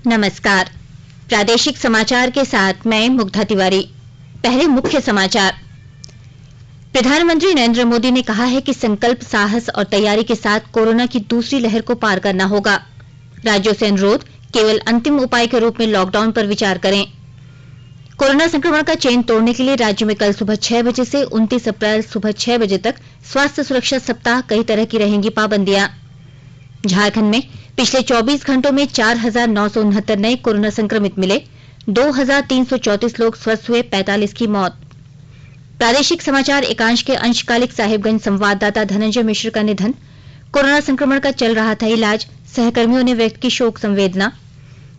नमस्कार। प्रादेशिक समाचार के साथ मैं मुग्धा तिवारी। पहले मुख्य समाचार। प्रधानमंत्री नरेंद्र मोदी ने कहा है कि संकल्प, साहस और तैयारी के साथ कोरोना की दूसरी लहर को पार करना होगा। राज्यों से अनुरोध, केवल अंतिम उपाय के रूप में लॉकडाउन पर विचार करें। कोरोना संक्रमण का चेन तोड़ने के लिए राज्य में कल सुबह 6 बजे से 29 अप्रैल सुबह 6 बजे तक स्वास्थ्य सुरक्षा सप्ताह कई तरह की रहेंगी पाबंदियां। झारखंड में पिछले 24 घंटों में 4,969 नए कोरोना संक्रमित मिले, 2,334 लोग स्वस्थ हुए, 45 की मौत। प्रादेशिक समाचार एकांश के अंशकालिक साहिबगंज संवाददाता धनंजय मिश्र का निधन। कोरोना संक्रमण का चल रहा था इलाज, सहकर्मियों ने व्यक्त की शोक संवेदना।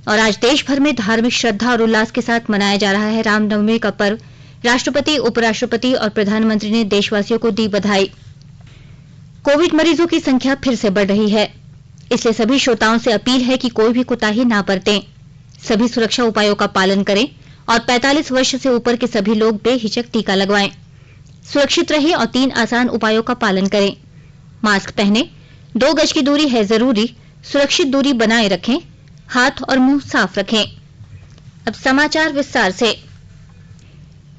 और आज देश भर में धार्मिक श्रद्धा और उल्लास के साथ मनाया जा रहा है रामनवमी का पर्व। राष्ट्रपति, उपराष्ट्रपति और प्रधानमंत्री ने देशवासियों को दी बधाई। कोविड मरीजों की संख्या फिर से बढ़ रही है, इसलिए सभी श्रोताओं से अपील है कि कोई भी कोताही ना बरतें, सभी सुरक्षा उपायों का पालन करें और 45 वर्ष से ऊपर के सभी लोग बेहिचक टीका लगवाएं। सुरक्षित रहें और 3 आसान उपायों का पालन करें। मास्क पहनें, 2 गज की दूरी है जरूरी, सुरक्षित दूरी बनाए रखें, हाथ और मुंह साफ रखें। अब समाचार विस्तार से।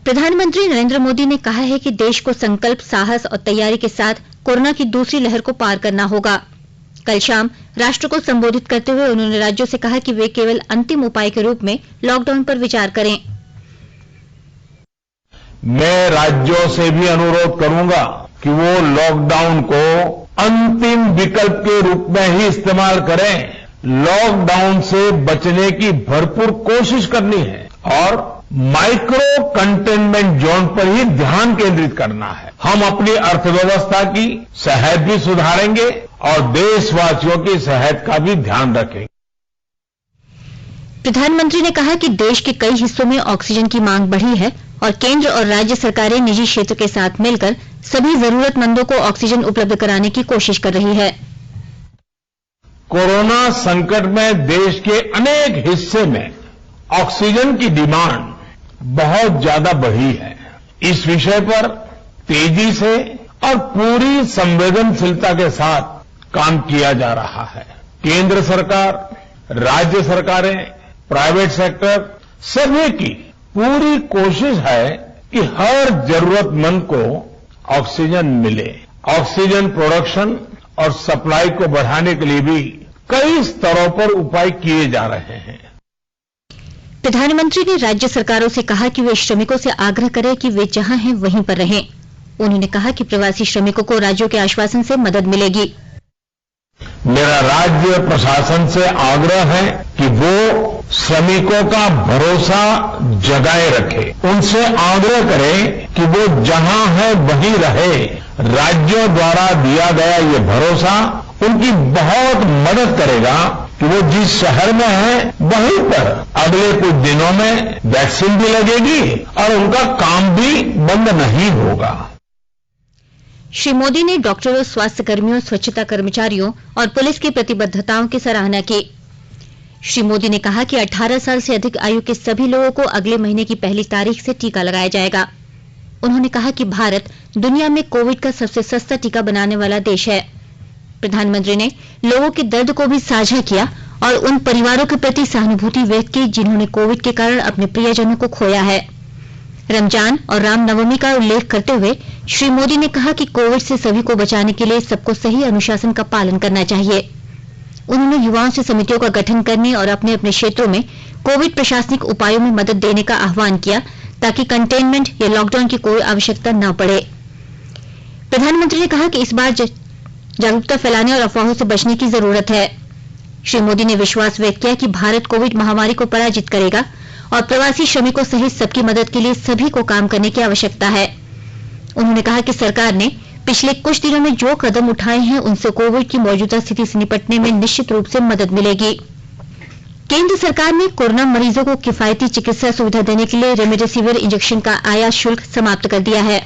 प्रधानमंत्री नरेंद्र मोदी ने कहा है कि देश को संकल्प, साहस और तैयारी के साथ कोरोना की दूसरी लहर को पार करना होगा। कल शाम राष्ट्र को संबोधित करते हुए उन्होंने राज्यों से कहा कि वे केवल अंतिम उपाय के रूप में लॉकडाउन पर विचार करें। मैं राज्यों से भी अनुरोध करूंगा कि वो लॉकडाउन को अंतिम विकल्प के रूप में ही इस्तेमाल करें। लॉकडाउन से बचने की भरपूर कोशिश करनी है और माइक्रो कंटेनमेंट जोन पर ही ध्यान केंद्रित करना है। हम अपनी अर्थव्यवस्था की सेहत भी सुधारेंगे और देशवासियों की सेहत का भी ध्यान रखेंगे। प्रधानमंत्री ने कहा कि देश के कई हिस्सों में ऑक्सीजन की मांग बढ़ी है और केंद्र और राज्य सरकारें निजी क्षेत्र के साथ मिलकर सभी जरूरतमंदों को ऑक्सीजन उपलब्ध कराने की कोशिश कर रही है। कोरोना संकट में देश के अनेक हिस्से में ऑक्सीजन की डिमांड बहुत ज्यादा बढ़ी है। इस विषय पर तेजी से और पूरी संवेदनशीलता के साथ काम किया जा रहा है। केंद्र सरकार, राज्य सरकारें, प्राइवेट सेक्टर सभी की पूरी कोशिश है कि हर जरूरतमंद को ऑक्सीजन मिले। ऑक्सीजन प्रोडक्शन और सप्लाई को बढ़ाने के लिए भी कई स्तरों पर उपाय किए जा रहे हैं। प्रधानमंत्री ने राज्य सरकारों से कहा कि वे श्रमिकों से आग्रह करें कि वे जहां हैं वहीं पर रहें। उन्होंने कहा कि प्रवासी श्रमिकों को राज्यों के आश्वासन से मदद मिलेगी। मेरा राज्य प्रशासन से आग्रह है कि वो श्रमिकों का भरोसा जगाए रखे। उनसे आग्रह करें कि वो जहां है वहीं रहे। राज्यों द्वारा दिया गया ये भरोसा उनकी बहुत मदद करेगा कि वो जिस शहर में है वहीं पर अगले कुछ दिनों में वैक्सीन भी लगेगी और उनका काम भी बंद नहीं होगा। श्री मोदी ने डॉक्टरों, स्वास्थ्य कर्मियों, स्वच्छता कर्मचारियों और पुलिस की प्रतिबद्धताओं की सराहना की। श्री मोदी ने कहा कि 18 साल से अधिक आयु के सभी लोगों को अगले महीने की 1 तारीख से टीका लगाया जाएगा। उन्होंने कहा कि भारत दुनिया में कोविड का सबसे सस्ता टीका बनाने वाला देश है। प्रधानमंत्री ने लोगों के दर्द को भी साझा किया और उन परिवारों के प्रति सहानुभूति व्यक्त की जिन्होंने कोविड के कारण अपने प्रियजनों को खोया है। रमजान और रामनवमी का उल्लेख करते हुए श्री मोदी ने कहा कि कोविड से सभी को बचाने के लिए सबको सही अनुशासन का पालन करना चाहिए। उन्होंने युवाओं से समितियों का गठन करने और अपने अपने क्षेत्रों में कोविड प्रशासनिक उपायों में मदद देने का आह्वान किया ताकि कंटेनमेंट या लॉकडाउन की कोई आवश्यकता न पड़े। प्रधानमंत्री ने कहा कि इस बार जागरूकता फैलाने और अफवाहों से बचने की जरूरत है। श्री मोदी ने विश्वास व्यक्त किया कि भारत कोविड महामारी को पराजित करेगा और प्रवासी श्रमिकों सहित सबकी मदद के लिए सभी को काम करने की आवश्यकता है। उन्होंने कहा कि सरकार ने पिछले कुछ दिनों में जो कदम उठाए हैं उनसे कोविड की मौजूदा स्थिति से निपटने में निश्चित रूप से मदद मिलेगी। केंद्र सरकार ने कोरोना मरीजों को किफायती चिकित्सा सुविधा देने के लिए रेमडेसिविर इंजेक्शन का आयात शुल्क समाप्त कर दिया है।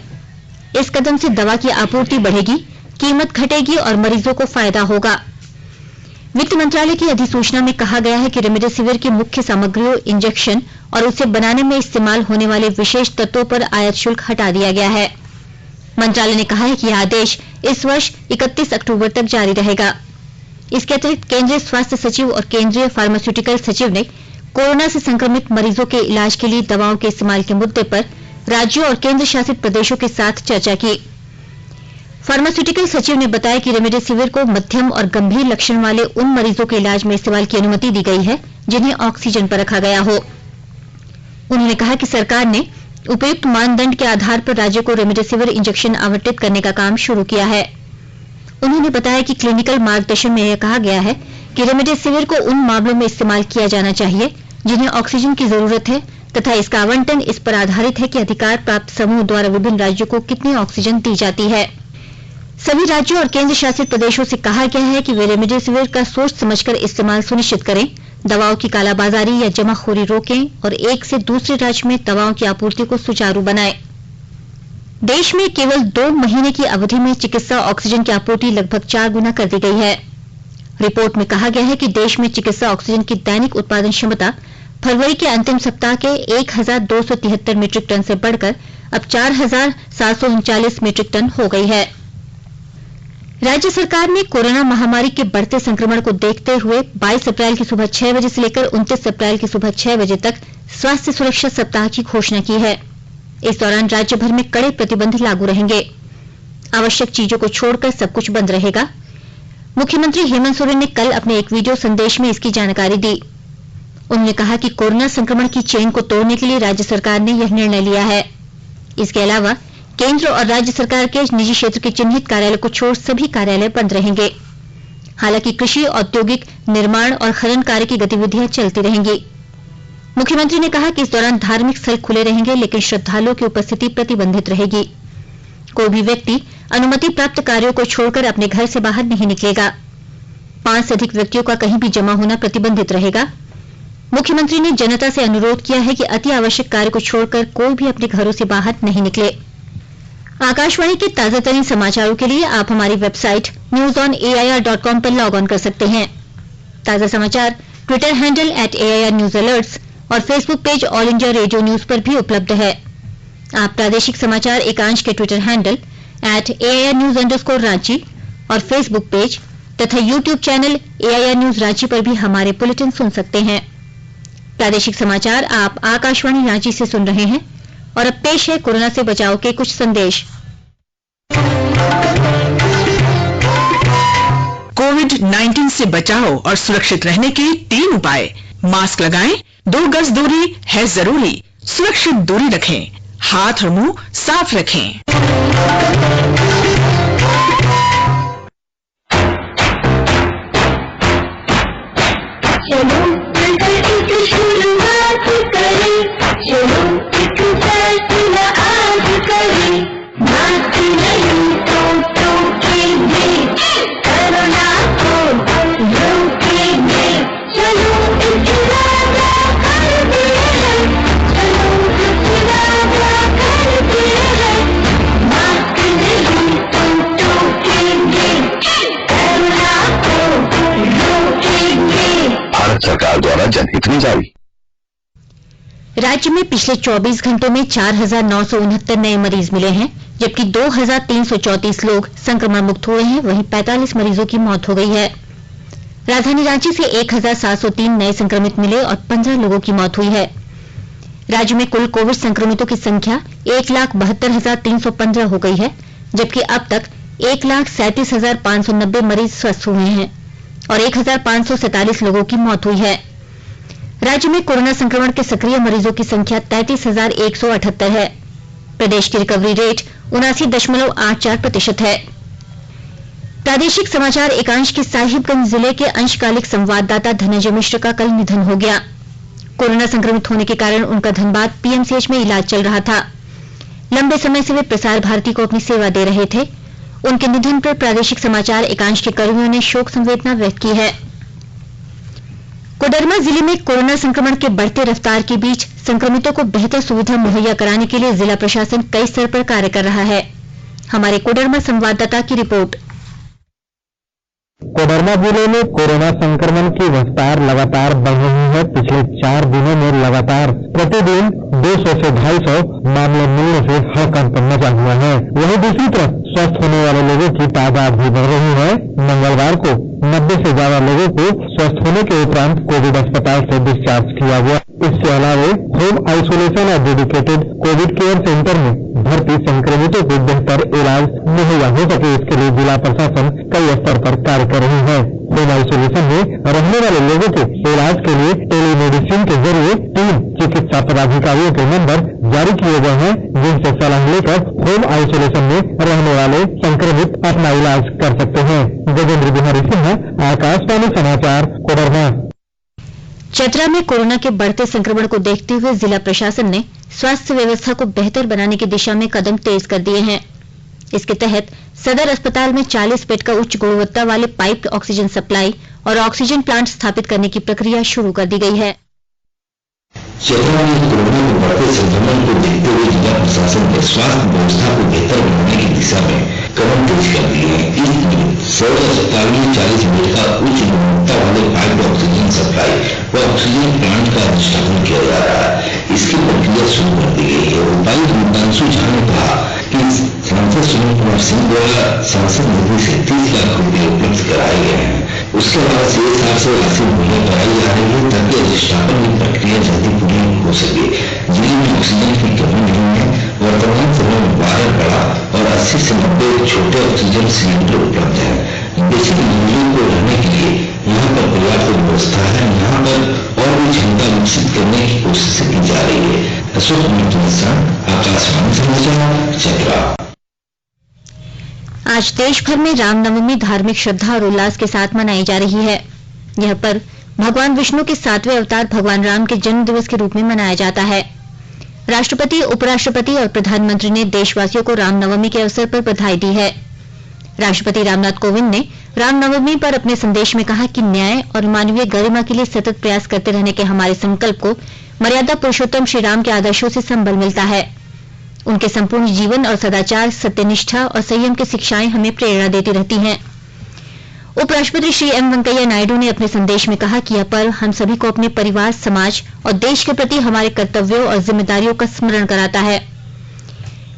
इस कदम से दवा की आपूर्ति बढ़ेगी, कीमत घटेगी और मरीजों को फायदा होगा। वित्त मंत्रालय की अधिसूचना में कहा गया है कि रेमडेसिविर की मुख्य सामग्रियों, इंजेक्शन और उसे बनाने में इस्तेमाल होने वाले विशेष तत्वों पर आयात शुल्क हटा दिया गया है। मंत्रालय ने कहा है कि यह आदेश इस वर्ष 31 अक्टूबर तक जारी रहेगा। इसके अतिरिक्त केंद्रीय स्वास्थ्य सचिव और केंद्रीय फार्मास्यूटिकल सचिव ने कोरोना से संक्रमित मरीजों के इलाज के लिए दवाओं के इस्तेमाल के मुद्दे पर राज्यों और केंद्र शासित प्रदेशों के साथ चर्चा की। फार्मास्यूटिकल सचिव ने बताया कि रेमडेसिविर को मध्यम और गंभीर लक्षण वाले उन मरीजों के इलाज में इस्तेमाल की अनुमति दी गई है जिन्हें ऑक्सीजन पर रखा गया हो। उन्होंने कहा कि सरकार ने उपयुक्त मानदंड के आधार पर राज्य को रेमडेसिविर इंजेक्शन आवंटित करने का काम शुरू किया है। उन्होंने बताया कि क्लिनिकल मार्गदर्शन में यह कहा गया है कि रेमडेसिविर को उन मामलों में इस्तेमाल किया जाना चाहिए जिन्हें ऑक्सीजन की जरूरत है तथा इसका आवंटन इस पर आधारित है कि अधिकार प्राप्त समूह द्वारा विभिन्न राज्यों को कितनी ऑक्सीजन दी जाती है। सभी राज्यों और केंद्र शासित प्रदेशों से कहा गया है कि वे रेमडेसिविर का सोच समझकर इस्तेमाल सुनिश्चित करें, दवाओं की कालाबाजारी या जमाखोरी रोकें और एक से दूसरे राज्य में दवाओं की आपूर्ति को सुचारू बनाएं। देश में केवल 2 महीने की अवधि में चिकित्सा ऑक्सीजन की आपूर्ति लगभग 4 गुना कर दी गई है। रिपोर्ट में कहा गया है कि देश में चिकित्सा ऑक्सीजन की दैनिक उत्पादन क्षमता फरवरी के अंतिम सप्ताह के 1,273 मीट्रिक टन से बढ़कर अब 4,739 मीट्रिक टन हो गई है। राज्य सरकार ने कोरोना महामारी के बढ़ते संक्रमण को देखते हुए 22 अप्रैल की सुबह 6 बजे से लेकर 29 अप्रैल की सुबह 6 बजे तक स्वास्थ्य सुरक्षा सप्ताह की घोषणा की है। इस दौरान राज्य भर में कड़े प्रतिबंध लागू रहेंगे। आवश्यक चीजों को छोड़कर सब कुछ बंद रहेगा। मुख्यमंत्री हेमंत सोरेन ने कल अपने एक वीडियो संदेश में इसकी जानकारी दी। उन्होंने कहा कि कोरोना संक्रमण की चेन को तोड़ने के लिए राज्य सरकार ने यह निर्णय लिया है। इसके अलावा केंद्र और राज्य सरकार के निजी क्षेत्र के चिन्हित कार्यालय को छोड़ सभी कार्यालय बंद रहेंगे। हालांकि कृषि, औद्योगिक, निर्माण और खनन कार्य की गतिविधियां चलती रहेंगी। मुख्यमंत्री ने कहा कि इस दौरान धार्मिक स्थल खुले रहेंगे, लेकिन श्रद्धालुओं की उपस्थिति प्रतिबंधित रहेगी। कोई भी व्यक्ति अनुमति प्राप्त कार्यों को छोड़कर अपने घर से बाहर नहीं निकलेगा। 5 से अधिक व्यक्तियों का कहीं भी जमा होना प्रतिबंधित रहेगा। मुख्यमंत्री ने जनता से अनुरोध किया है कि अति आवश्यक कार्य को छोड़कर कोई भी अपने घरों से बाहर नहीं निकले। आकाशवाणी के ताजातरीन समाचारों के लिए आप हमारी वेबसाइट newsonair.com पर लॉग ऑन कर सकते हैं। ताजा समाचार Twitter handle @AIR News Alerts और Facebook page all India radio news पर भी उपलब्ध है। आप प्रादेशिक समाचार एकांश के ट्विटर हैंडल @AIR News _ और फेसबुक पेज तथा YouTube channel AIR News Ranchi पर भी हमारे बुलेटिन सुन सकते हैं। प्रादेशिक समाचार आप आकाशवाणी रांची से सुन रहे हैं और अब पेश है कोरोना से बचाव के कुछ संदेश। कोविड-19 से बचाव और सुरक्षित रहने के 3 उपाय। मास्क लगाएं, 2 गज दूरी है जरूरी, सुरक्षित दूरी रखें, हाथ और मुंह साफ रखें। चलो मिलकर एक शुरुआत करें, चलो एक फैसला आज करें, मास्क नहीं तो टोकेंगे, कोरोना को रोकेंगे। चलो एक वादा करते हैं, चलो एक वादा करते हैं, मास्क नहीं तो टोकेंगे, कोरोना को रोकेंगे। भारत सरकार द्वारा जनहित में जारी। राज्य में पिछले 24 घंटों में 4,969 नए मरीज मिले हैं, जबकि 2,334 लोग संक्रमण मुक्त हुए हैं। वहीं 45 मरीजों की मौत हो गई है। राजधानी रांची से 1,703 नए संक्रमित मिले और 15 लोगों की मौत हुई है। राज्य में कुल कोविड संक्रमितों की संख्या 1,72,315 हो गई है, जबकि अब तक 1,37,590 मरीज स्वस्थ हुए हैं और 1,547 लोगों की मौत हुई है। राज्य में कोरोना संक्रमण के सक्रिय मरीजों की संख्या 33,178 है। प्रदेश की रिकवरी रेट 79.84% है। प्रादेशिक समाचार एकांश के साहिबगंज जिले के अंशकालिक संवाददाता धनंजय मिश्र का कल निधन हो गया। कोरोना संक्रमित होने के कारण उनका धनबाद पीएमसीएच में इलाज चल रहा था। लंबे समय से वे प्रसार भारती को अपनी सेवा दे रहे थे। उनके निधन पर प्रादेशिक समाचार एकांश के कर्मियों ने शोक संवेदना व्यक्त की है। कोडरमा जिले में कोरोना संक्रमण के बढ़ते रफ्तार के बीच संक्रमितों को बेहतर सुविधा मुहैया कराने के लिए जिला प्रशासन कई स्तर पर कार्य कर रहा है। हमारे कोडरमा संवाददाता की रिपोर्ट। कोडरमा जिले में कोरोना संक्रमण की रफ्तार लगातार बढ़ रही है। पिछले 4 दिनों में लगातार प्रतिदिन 200 से 250 मामले मिलने से हड़कंप मचा हुआ है। वहीं दूसरी तरफ स्वस्थ होने वाले लोगों की तादाद भी बढ़ रही है। मंगलवार को 90 से ज्यादा लोगों को स्वस्थ होने के उपरांत कोविड अस्पताल से डिस्चार्ज किया गया। इसके अलावा होम आइसोलेशन और डेडिकेटेड कोविड केयर सेंटर में भर्ती संक्रमितों को बेहतर इलाज मुहैया हो सके, इसके लिए जिला प्रशासन कई स्तर पर कार्य कर रही है। होम आइसोलेशन में रहने वाले लोगों के इलाज के लिए टेलीमेडिसिन के जरिए 3 चिकित्सा पदाधिकारियों के नंबर जारी किए गए हैं, जिनसे सलाह लेकर होम आइसोलेशन में रहने वाले संक्रमित अपना इलाज कर सकते हैं। गजेंद्र बिहारी सिन्हा, आकाशवाणी समाचार, कोडरमा। चतरा में कोरोना के बढ़ते संक्रमण को देखते हुए जिला प्रशासन ने स्वास्थ्य व्यवस्था को बेहतर बनाने की दिशा में कदम तेज कर दिए हैं। इसके तहत सदर अस्पताल में 40 बेड का उच्च गुणवत्ता वाले पाइप्ड ऑक्सीजन सप्लाई और ऑक्सीजन प्लांट स्थापित करने की प्रक्रिया शुरू कर दी गई है। चतरा में कोरोना के बढ़ते संक्रमण को देखते हुए जिला प्रशासन ने स्वास्थ्य व्यवस्था को बेहतर बनाने की दिशा में कदम तेज कर दिए हैं। इसलिए सदर अस्पताल में 40 बेड का उच्च गुणवत्ता वाले पाइप्ड ऑक्सीजन सप्लाई व ऑक्सीजन प्लांट का स्थापना किया जा रहा है। इसकी प्रक्रिया शुरू कर दी गई है। उपायुक्त मुंतांशु झा ने कहा कि सांसद सुनील कुमार सिंह द्वारा सांसद निधि से 30 लाख रुपए उपलब्ध कराए गए हैं। उसके बाद CSR से राशि मुहैया कराई जा रही है ताकि अधिष्ठापन की प्रक्रिया जल्दी पूरी हो सके। जिले में ऑक्सीजन की कमी नहीं है। वर्तमान समय में 12 बड़ा और 80 से 90 छोटे ऑक्सीजन सिलेंडर उपलब्ध है। बेसिक मरीजों को रहने के लिए यहाँ पर पर्याप्त व्यवस्था है। यहाँ पर और भी क्षमता विकसित करने की कोशिश की जा रही है। अशोक कुमार, आकाशवाणी समाचार, चतरा। आज देश भर में रामनवमी धार्मिक श्रद्धा और उल्लास के साथ मनाई जा रही है। यह पर्व भगवान विष्णु के 7वें अवतार भगवान राम के जन्म दिवस के रूप में मनाया जाता है। राष्ट्रपति, उपराष्ट्रपति और प्रधानमंत्री ने देशवासियों को रामनवमी के अवसर पर बधाई दी है। राष्ट्रपति रामनाथ कोविंद ने रामनवमी पर अपने संदेश में कहा कि न्याय और मानवीय गरिमा के लिए सतत प्रयास करते रहने के हमारे संकल्प को मर्यादा पुरुषोत्तम श्री राम के आदर्शों से संबल मिलता है। उनके संपूर्ण जीवन और सदाचार, सत्यनिष्ठा और संयम की शिक्षाएं हमें प्रेरणा देती रहती हैं। उपराष्ट्रपति श्री एम वेंकैया नायडू ने अपने संदेश में कहा कि यह पर्व हम सभी को अपने परिवार, समाज और देश के प्रति हमारे कर्तव्यों और जिम्मेदारियों का स्मरण कराता है।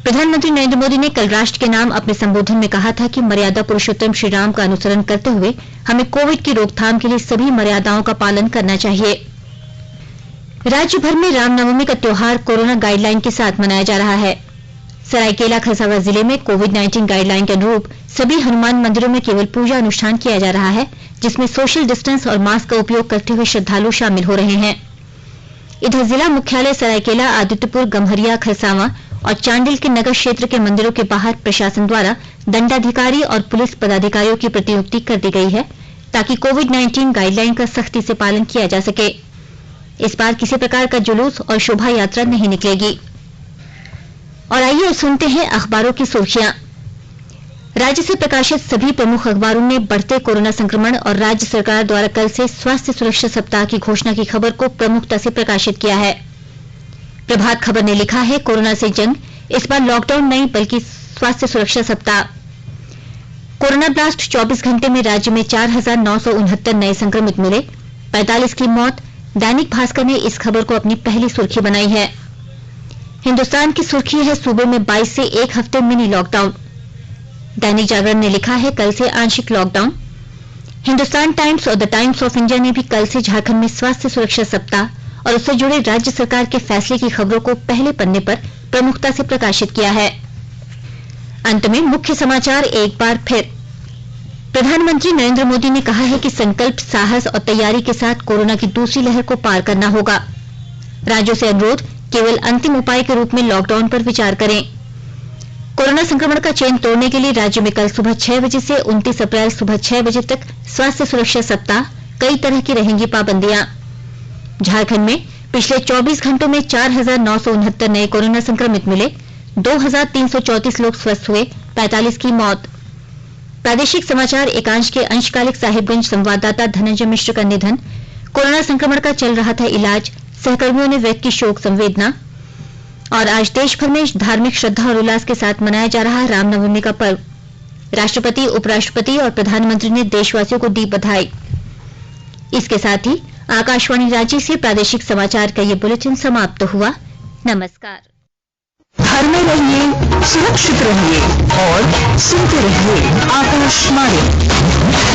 प्रधानमंत्री नरेंद्र मोदी ने कल राष्ट्र के नाम अपने संबोधन में कहा था कि मर्यादा पुरुषोत्तम श्री राम का अनुसरण करते हुए हमें कोविड की रोकथाम के लिए सभी मर्यादाओं का पालन करना चाहिए। राज्य भर में रामनवमी का त्योहार कोरोना गाइडलाइन के साथ मनाया जा रहा है। सरायकेला खरसावां जिले में कोविड-19 गाइडलाइन के अनुरूप सभी हनुमान मंदिरों में केवल पूजा अनुष्ठान किया जा रहा है, जिसमें सोशल डिस्टेंस और मास्क का उपयोग करते हुए श्रद्धालु शामिल हो रहे हैं। इधर जिला मुख्यालय सरायकेला, आदित्यपुर, गम्हरिया, खरसावां और चांडिल के नगर क्षेत्र के मंदिरों के बाहर प्रशासन द्वारा दंडाधिकारी और पुलिस पदाधिकारियों की प्रतिनियुक्ति कर दी गई है, ताकि कोविड-19 गाइडलाइन का सख्ती से पालन किया जा सके। इस बार किसी प्रकार का जुलूस और शोभा यात्रा नहीं निकलेगी। और आइए अब सुनते हैं अखबारों की सुर्खियां। राज्य से प्रकाशित सभी प्रमुख अखबारों ने बढ़ते कोरोना संक्रमण और राज्य सरकार द्वारा कल से स्वास्थ्य सुरक्षा सप्ताह की घोषणा की खबर को प्रमुखता से प्रकाशित किया है। प्रभात खबर ने लिखा है, कोरोना से जंग, इस बार लॉकडाउन नहीं बल्कि स्वास्थ्य सुरक्षा सप्ताह। कोरोना ब्लास्ट, 24 घंटे में राज्य में 4,969 नए संक्रमित मिले, 45 की मौत। दैनिक भास्कर ने इस खबर को अपनी पहली सुर्खी बनाई है। हिंदुस्तान की सुर्खी है, सूबे में 22 से एक हफ्ते मिनी लॉकडाउन। दैनिक जागरण ने लिखा है, कल से आंशिक लॉकडाउन। हिंदुस्तान टाइम्स और द टाइम्स ऑफ इंडिया ने भी कल से झारखंड में स्वास्थ्य सुरक्षा सप्ताह और उससे जुड़े राज्य सरकार के फैसले की खबरों को पहले पन्ने पर प्रमुखता से प्रकाशित किया है। अंत में मुख्य समाचार एक बार फिर। प्रधानमंत्री नरेंद्र मोदी ने कहा है कि संकल्प, साहस और तैयारी के साथ कोरोना की दूसरी लहर को पार करना होगा। राज्यों से अनुरोध, केवल अंतिम उपाय के रूप में लॉकडाउन पर विचार करें। कोरोना संक्रमण का चेन तोड़ने के लिए राज्य में कल सुबह 6 बजे से 29 अप्रैल सुबह 6 बजे तक स्वास्थ्य सुरक्षा सप्ताह, कई तरह की रहेंगी पाबंदियां। झारखंड में पिछले 24 घंटों में 4,969 नए कोरोना संक्रमित मिले, 2,334 लोग स्वस्थ हुए, 45 की मौत। प्रादेशिक समाचार एकांश के अंशकालिक साहिबगंज संवाददाता धनंजय मिश्र का निधन, कोरोना संक्रमण का चल रहा था इलाज, सहकर्मियों ने व्यक्त की शोक संवेदना। और आज देश भर में धार्मिक श्रद्धा और उल्लास के साथ मनाया जा रहा है रामनवमी का पर्व। राष्ट्रपति, उपराष्ट्रपति और प्रधानमंत्री ने देशवासियों को दी बधाई। इसके साथ ही आकाशवाणी रांची से प्रादेशिक समाचार का ये बुलेटिन समाप्त हुआ। नमस्कार। घर में रहिए, सुरक्षित सुरक्षित रहिए और सुनते रहिए आकाशवाणी।